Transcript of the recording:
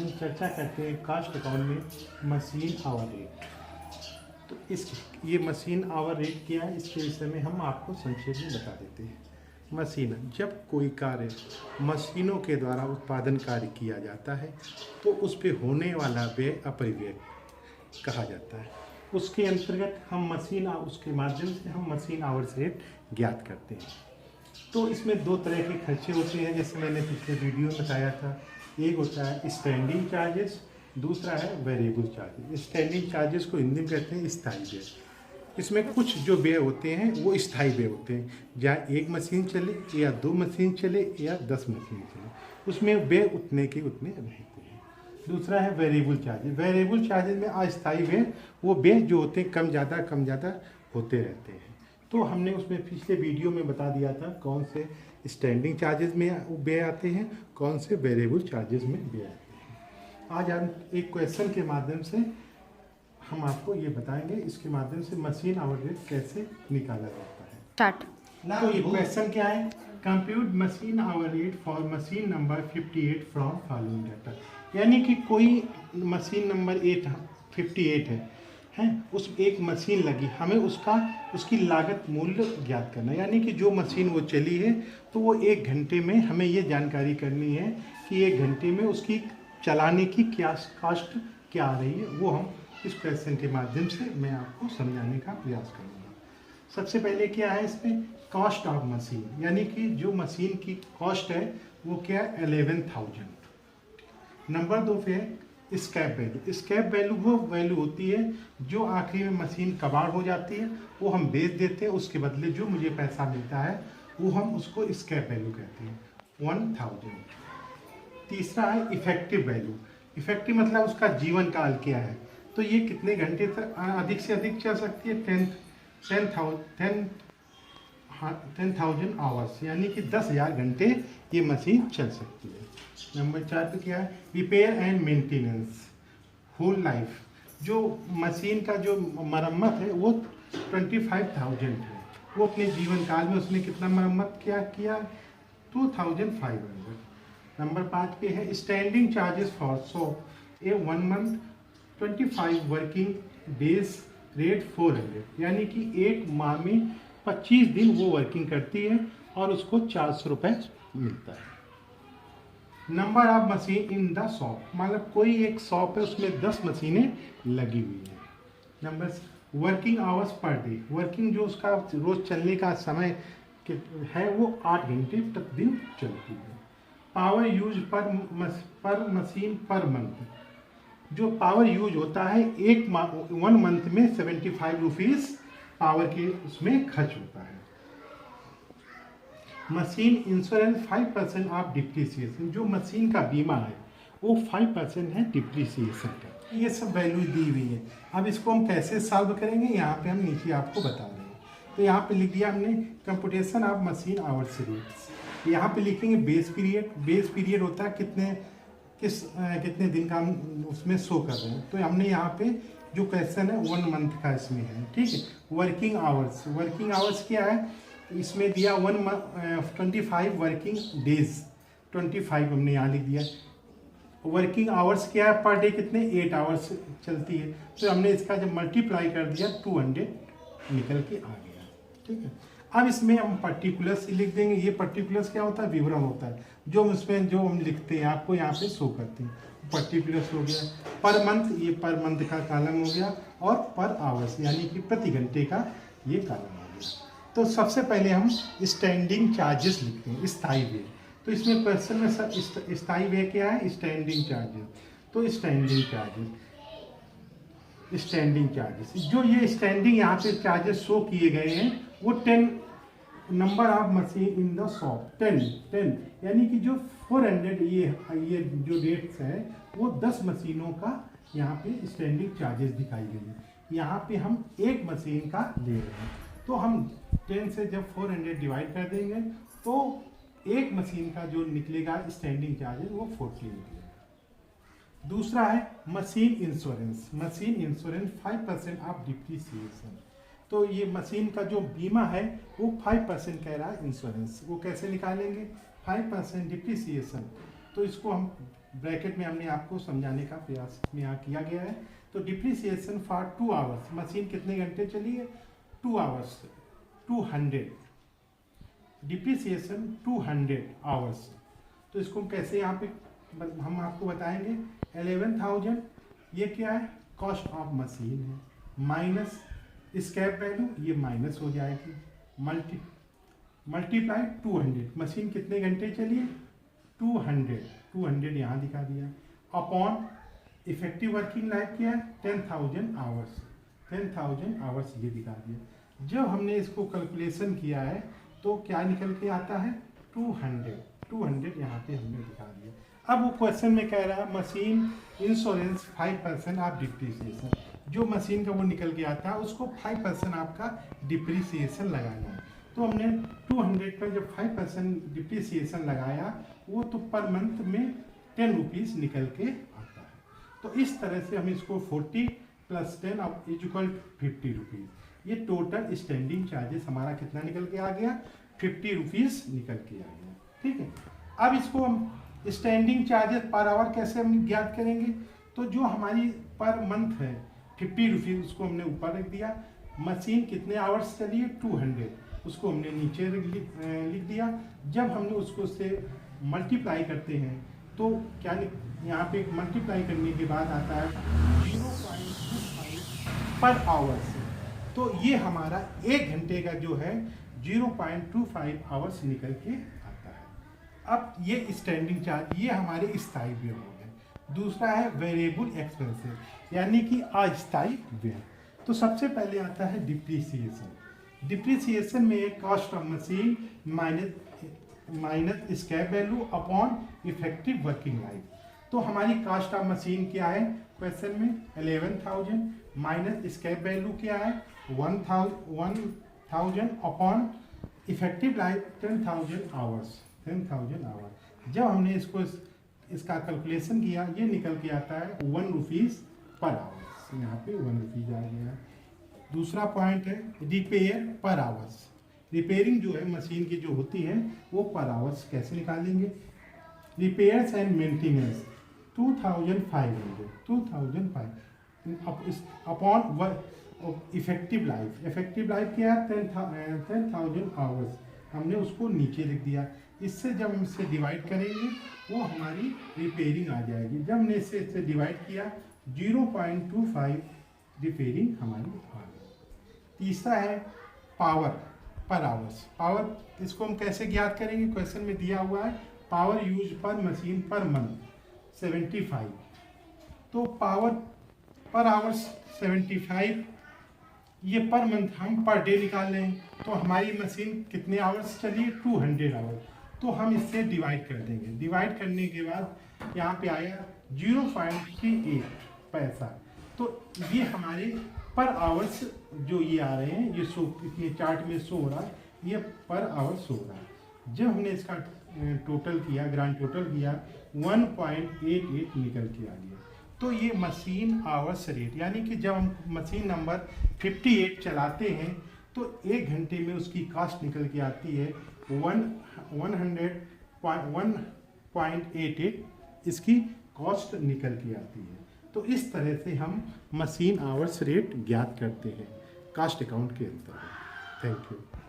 हम चर्चा करते हैं कास्ट अकाउंट में मशीन आवर रेट। तो ये मशीन आवर रेट क्या है, इसके विषय में हम आपको संक्षेप में बता देते हैं। मशीन, जब कोई कार्य मशीनों के द्वारा उत्पादन कार्य किया जाता है तो उस पर होने वाला व्यय अपरिव्यय कहा जाता है। उसके अंतर्गत हम उसके माध्यम से हम मशीन आवर्स रेट ज्ञात करते हैं। तो इसमें दो तरह के खर्चे होते हैं, जैसे मैंने पिछले वीडियो में बताया था। एक होता है स्टैंडिंग चार्जेस, दूसरा है वेरिएबल चार्जेस। स्टैंडिंग चार्जेस को हिंदी में कहते हैं स्थायी व्यय। इसमें कुछ जो व्यय होते हैं वो स्थायी व्यय होते हैं, जहाँ एक मशीन चले या 2 मशीन चले या 10 मशीन चले, उसमें व्यय उतने के उतने रहते हैं। दूसरा है वेरिएबल चार्जेस। वेरिएबल चार्जेस में अस्थायी व्यय, वो व्यय जो होते हैं कम ज़्यादा होते रहते हैं। तो हमने उसमें पिछले वीडियो में बता दिया था कौन से स्टैंडिंग चार्जेस में व्यय आते हैं, कौन से वेरिएबल चार्जेस में व्यय आते हैं। आज हम एक क्वेश्चन के माध्यम से हम आपको ये बताएंगे, इसके माध्यम से मशीन आवर रेट कैसे निकाला जाता है। स्टार्ट। तो ये क्वेश्चन क्या है, compute machine hour rate for machine number 58 from following data. यानी कि कोई मशीन नंबर 58 है, उस एक मशीन लगी, हमें उसकी लागत मूल्य ज्ञात करना है। यानी कि जो मशीन वो चली है तो वो 1 घंटे में हमें ये जानकारी करनी है कि 1 घंटे में उसकी चलाने की क्या कॉस्ट क्या आ रही है। वो हम इस क्वेश्चन के माध्यम से मैं आपको समझाने का प्रयास करूँगा। सबसे पहले क्या है इसमें, कॉस्ट ऑफ मशीन, यानी कि जो मशीन की कॉस्ट है वो क्या है 11,000। नंबर 2 पे है स्क्रैप वैल्यू। स्क्रैप वैल्यू वो वैल्यू होती है जो आखिरी में मशीन कबाड़ हो जाती है, वो हम बेच देते हैं, उसके बदले जो मुझे पैसा मिलता है वो हम उसको स्क्रैप वैल्यू कहते हैं, 1,000। तीसरा है इफेक्टिव वैल्यू। इफेक्टिव मतलब उसका जीवन काल क्या है, तो ये कितने घंटे तक अधिक से अधिक चल सकती है, 10,000 आवर्स, यानी कि 10,000 घंटे ये मशीन चल सकती है। नंबर 4 पे क्या है, repair and maintenance whole life. जो मशीन का जो मरम्मत है वो 25,000 है, वो अपने जीवन काल में उसने कितना मरम्मत किया 2,500। नंबर 5 पे है standing charges for shop A 1 month 25 working days rate 400, यानी कि 1 माह में 25 दिन वो वर्किंग करती है और उसको 400 रुपये मिलता है। Number of machine in the shop, मतलब कोई एक शॉप है उसमें 10 मशीनें लगी हुई हैं। Number working hours per day, working जो उसका रोज चलने का समय है वो 8 घंटे प्रतिदिन चलती है। पावर यूज पर मशीन पर मंथ, जो पावर यूज होता है 1 मंथ में 75 रुपीज़ पावर के उसमें खर्च होता है। मशीन इंश्योरेंस 5% ऑफ डिप्रिसिएशन, जो मशीन का बीमा है वो 5% है डिप्रिसिएशन का। ये सब वैल्यू दी हुई है। अब इसको हम कैसे सॉल्व करेंगे, यहाँ पे हम नीचे आपको बता रहे हैं। तो यहाँ पे लिख दिया हमने computation of machine hours rates. यहाँ पे लिखेंगे बेस पीरियड। बेस पीरियड होता है कितने दिन का हम उसमें शो कर रहे हैं। तो हमने यहाँ पे जो क्वेश्चन है 1 मंथ का इसमें है, ठीक है। वर्किंग आवर्स, वर्किंग आवर्स क्या है इसमें दिया 25 वर्किंग डेज, 25 हमने यहाँ लिख दिया। वर्किंग आवर्स क्या है पर डे कितने 8 आवर्स चलती है, तो हमने इसका जब मल्टीप्लाई कर दिया 200 निकल के आ गया, ठीक है। अब इसमें हम पर्टिकुलर्स लिख देंगे। ये पर्टिकुलर्स क्या होता है, विवरण होता है जो उसमें जो हम लिखते हैं आपको यहाँ पे शो करते हैं। पर्टिकुलर्स हो गया, पर मंथ ये पर मंथ का कॉलम हो गया, और पर आवर्स यानी कि प्रति घंटे का ये कॉलम हो गया। तो सबसे पहले हम स्टैंडिंग चार्जेस लिखते हैं, स्थायी व्यय। तो इसमें क्वेश्चन में सर स्थायी व्यय क्या है, स्टैंडिंग चार्जेस। तो स्टैंडिंग चार्जेस जो ये स्टैंडिंग यहाँ पे चार्जेस शो किए गए हैं वो 10 number of machine in the shop 10, यानी कि जो 400 ये जो रेट्स है वो 10 मशीनों का यहाँ पे स्टैंडिंग चार्जेस दिखाई गई है। यहाँ पे हम एक मशीन का ले रहे हैं, तो हम 10 से जब 400 डिवाइड कर देंगे तो एक मशीन का जो निकलेगा स्टैंडिंग चार्जेस वो 40 निकलेगा। दूसरा है machine insurance. Machine insurance 5% of depreciation. तो ये मशीन का जो बीमा है वो 5% कह रहा है इंश्योरेंस। वो कैसे निकालेंगे, 5% डिप्रिसिएशन। तो इसको हम ब्रैकेट में हमने आपको समझाने का प्रयास यहाँ किया गया है। तो डिप्रिसिएशन फॉर 2 आवर्स, मशीन कितने घंटे चली है? 2 आवर्स, 200, डिप्रिसिएशन 200 आवर्स। तो इसको कैसे यहाँ पे हम आपको बताएंगे। 11,000 ये क्या है? कॉस्ट ऑफ मशीन है, माइनस स्क्रैप वैल्यू, ये माइनस हो जाएगी, मल्टीप्लाई 200, मशीन कितने घंटे चली है? 200 यहाँ दिखा दिया, अपॉन इफेक्टिव वर्किंग लाइफ क्या है? 10,000 आवर्स, 10,000 आवर्स ये दिखा दिया। जब हमने इसको कैलकुलेशन किया है तो क्या निकल के आता है? 200 यहाँ पे हमने दिखा दिया। अब वो क्वेश्चन में कह रहा है मशीन इंश्योरेंस 5% आप डिप्रिसिएशन, जो मशीन का वो निकल के आता है उसको 5% आपका डिप्रिसिएशन लगाना है। तो हमने 200 पर जब 5% डिप्रिसिएशन लगाया वो तो पर मंथ में 10 रुपीज़ निकल के आता है। तो इस तरह से हम इसको 40 + 10 अब इक्वल 50 रुपीज़, ये टोटल स्टैंडिंग चार्जेस हमारा कितना निकल के आ गया? 50 रुपीज़ निकल के आ गया। ठीक है, अब इसको हम स्टैंडिंग चार्जेस पर आवर कैसे हम ज्ञात करेंगे? तो जो हमारी पर मंथ है 50 रुपीज़, उसको हमने ऊपर रख दिया। मशीन कितने आवर्स चली है? 200, उसको हमने नीचे लिख दिया। जब हमने उसको से मल्टीप्लाई करते हैं तो क्या यहाँ पे मल्टीप्लाई करने के बाद आता है 0.25 पर आवर्स। तो ये हमारा 1 घंटे का जो है 0.25 आवर्स निकल के आता है। अब ये स्टैंडिंग चार्ज, ये हमारे स्थायी व्यय हो गए। दूसरा है वेरिएबल एक्सपेंसेस, यानी कि अस्थायी व्यय। तो सबसे पहले आता है डिप्रिसिएशन। डिप्रिसिएशन में cost of machine minus scrap value upon effective working life. तो हमारी कॉस्ट ऑफ मशीन क्या है क्वेश्चन में? 11,000 माइनस स्क्रैप वैल्यू क्या है? 1,000 upon effective life 10,000 hours, 10,000 hours. जब हमने इसका कैलकुलेशन किया ये निकल के आता है 1 रुपीज़ पर आवर्स, यहाँ पे 1 रुपीज़ आ गया। दूसरा पॉइंट है रिपेयर पर आवर्स। रिपेयरिंग जो है मशीन की जो होती है वो पर आवर्स कैसे निकालेंगे? Repairs and maintenance 2,500 upon effective life. Effective life क्या है? 10,000 आवर्स, हमने उसको नीचे लिख दिया। इससे जब हम इससे डिवाइड करेंगे वो हमारी रिपेयरिंग आ जाएगी। जब हमने इससे डिवाइड किया 0.25 रिपेयरिंग हमारी आ गई। तीसरा है पावर पर आवर्स। पावर इसको हम कैसे ज्ञात करेंगे? क्वेश्चन में दिया हुआ है पावर यूज पर मशीन पर मंथ 75। तो पावर पर आवर्स 75, ये पर मंथ हम पर डे निकाल रहे हैं। तो हमारी मशीन कितने आवर्स चली है? 200 आवर्स। तो हम इससे डिवाइड कर देंगे। डिवाइड करने के बाद यहाँ पे आया 0.38 पैसा। तो ये हमारे पर आवर्स जो ये आ रहे हैं, ये इतने चार्ट में शो हो रहा है, ये पर आवर शो हो रहा है। जब हमने इसका टोटल किया, ग्रांड टोटल किया 1.88 निकल के आ गया। तो ये मशीन आवर्स रेट, यानी कि जब हम मशीन नंबर 58 चलाते हैं तो 1 घंटे में उसकी कॉस्ट निकल के आती है 100.88 इसकी कॉस्ट निकल के आती है। तो इस तरह से हम मशीन आवर्स रेट ज्ञात करते हैं कॉस्ट अकाउंट के अंतर्गत। Thank you.